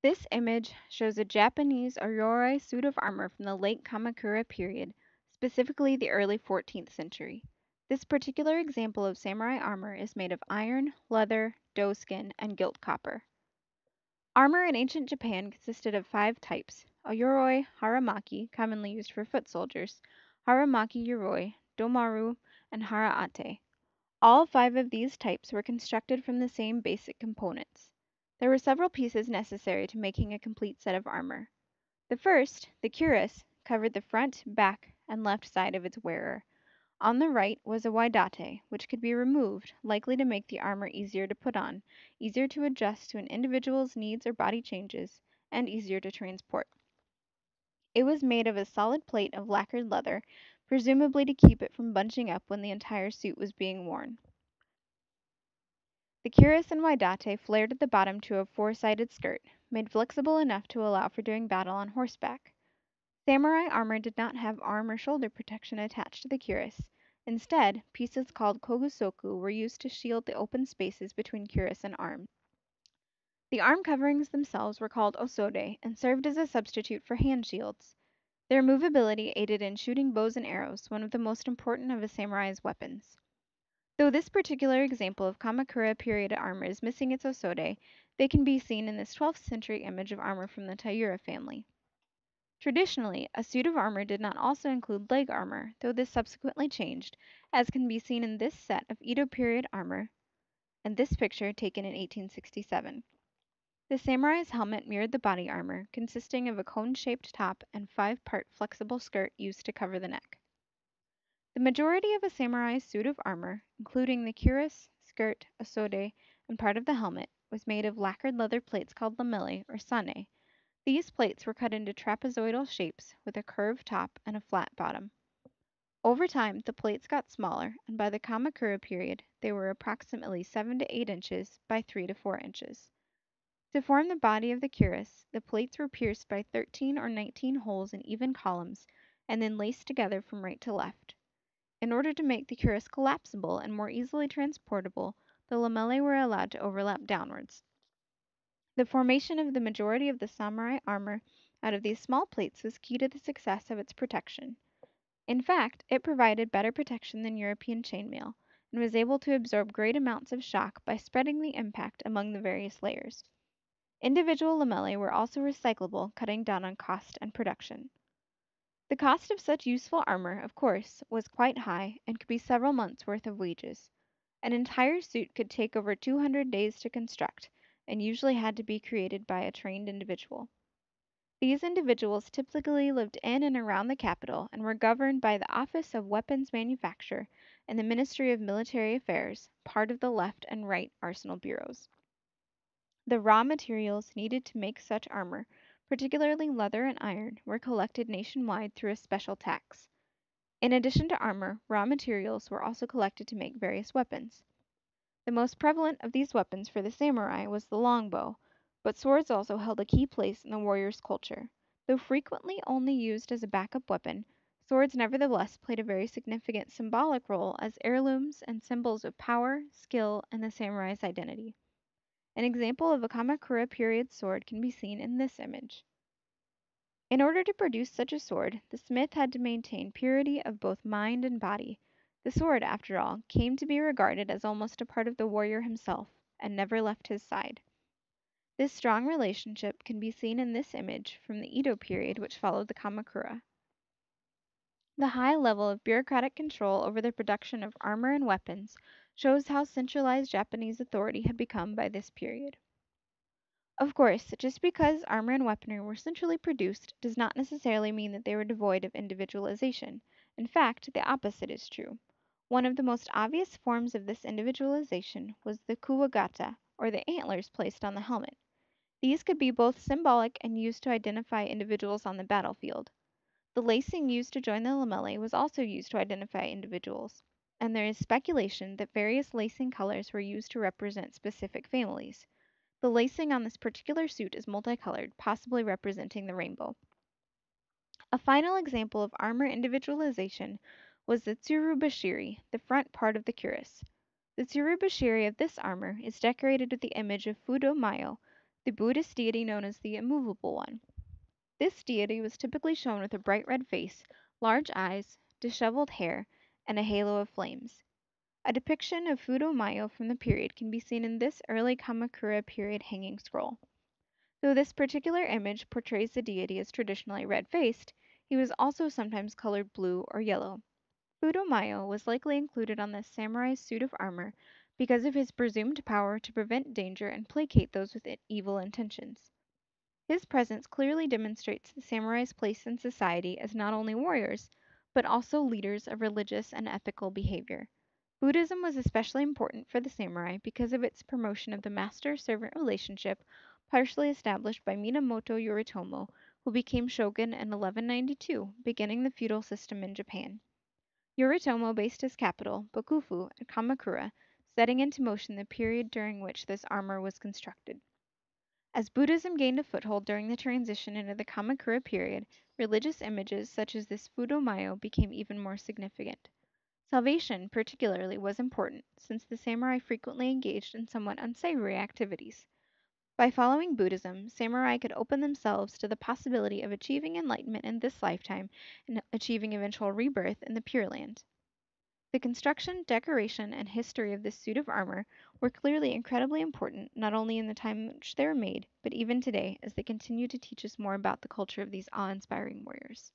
This image shows a Japanese Oyori suit of armor from the late Kamakura period, specifically the early 14th century. This particular example of samurai armor is made of iron, leather, doeskin, and gilt copper. Armor in ancient Japan consisted of five types: Oyori Haramaki, commonly used for foot soldiers, Haramaki Yoroi, Domaru, and Haraate. All five of these types were constructed from the same basic components. There were several pieces necessary to making a complete set of armor. The first, the cuirass, covered the front, back, and left side of its wearer. On the right was a waidate, which could be removed, likely to make the armor easier to put on, easier to adjust to an individual's needs or body changes, and easier to transport. It was made of a solid plate of lacquered leather, presumably to keep it from bunching up when the entire suit was being worn. The cuirass and waidate flared at the bottom to a four-sided skirt, made flexible enough to allow for doing battle on horseback. Samurai armor did not have arm or shoulder protection attached to the cuirass. Instead, pieces called kogusoku were used to shield the open spaces between cuirass and arm. The arm coverings themselves were called osode and served as a substitute for hand shields. Their movability aided in shooting bows and arrows, one of the most important of a samurai's weapons. Though this particular example of Kamakura period armor is missing its osode, they can be seen in this 12th century image of armor from the Taira family. Traditionally, a suit of armor did not also include leg armor, though this subsequently changed, as can be seen in this set of Edo period armor and this picture taken in 1867. The samurai's helmet mirrored the body armor, consisting of a cone-shaped top and five-part flexible skirt used to cover the neck. The majority of a samurai's suit of armor, including the cuirass, skirt, osode, and part of the helmet, was made of lacquered leather plates called lamellae or sane. These plates were cut into trapezoidal shapes with a curved top and a flat bottom. Over time, the plates got smaller, and by the Kamakura period, they were approximately 7 to 8 inches by 3 to 4 inches. To form the body of the cuirass, the plates were pierced by 13 or 19 holes in even columns and then laced together from right to left. In order to make the cuirass collapsible and more easily transportable, the lamellae were allowed to overlap downwards. The formation of the majority of the samurai armor out of these small plates was key to the success of its protection. In fact, it provided better protection than European chainmail, and was able to absorb great amounts of shock by spreading the impact among the various layers. Individual lamellae were also recyclable, cutting down on cost and production. The cost of such useful armor, of course, was quite high and could be several months' worth of wages. An entire suit could take over 200 days to construct, and usually had to be created by a trained individual. These individuals typically lived in and around the capital and were governed by the Office of Weapons Manufacture and the Ministry of Military Affairs, part of the left and right arsenal bureaus. The raw materials needed to make such armor, particularly leather and iron, were collected nationwide through a special tax. In addition to armor, raw materials were also collected to make various weapons. The most prevalent of these weapons for the samurai was the longbow, but swords also held a key place in the warrior's culture. Though frequently only used as a backup weapon, swords nevertheless played a very significant symbolic role as heirlooms and symbols of power, skill, and the samurai's identity. An example of a Kamakura period sword can be seen in this image. In order to produce such a sword, the smith had to maintain purity of both mind and body. The sword, after all, came to be regarded as almost a part of the warrior himself, and never left his side. This strong relationship can be seen in this image from the Edo period which followed the Kamakura. The high level of bureaucratic control over the production of armor and weapons shows how centralized Japanese authority had become by this period. Of course, just because armor and weaponry were centrally produced does not necessarily mean that they were devoid of individualization. In fact, the opposite is true. One of the most obvious forms of this individualization was the kuwagata, or the antlers placed on the helmet. These could be both symbolic and used to identify individuals on the battlefield. The lacing used to join the lamellae was also used to identify individuals, and there is speculation that various lacing colors were used to represent specific families. The lacing on this particular suit is multicolored, possibly representing the rainbow. A final example of armor individualization was the tsurubashiri, the front part of the cuirass. The tsurubashiri of this armor is decorated with the image of Fudo Mayo, the Buddhist deity known as the Immovable One. This deity was typically shown with a bright red face, large eyes, disheveled hair, and a halo of flames. A depiction of Fudo-mayo from the period can be seen in this early Kamakura period hanging scroll. Though this particular image portrays the deity as traditionally red-faced, he was also sometimes colored blue or yellow. Fudo-mayo was likely included on the samurai's suit of armor because of his presumed power to prevent danger and placate those with evil intentions. His presence clearly demonstrates the samurai's place in society as not only warriors, but also leaders of religious and ethical behavior. Buddhism was especially important for the samurai because of its promotion of the master servant relationship, partially established by Minamoto Yoritomo, who became shogun in 1192, beginning the feudal system in Japan. Yoritomo based his capital, Bokufu, at Kamakura, setting into motion the period during which this armor was constructed. As Buddhism gained a foothold during the transition into the Kamakura period, religious images such as this Fudo-mayo became even more significant. Salvation, particularly, was important, since the samurai frequently engaged in somewhat unsavory activities. By following Buddhism, samurai could open themselves to the possibility of achieving enlightenment in this lifetime and achieving eventual rebirth in the Pure Land. The construction, decoration, and history of this suit of armor were clearly incredibly important not only in the time in which they were made, but even today as they continue to teach us more about the culture of these awe inspiring warriors.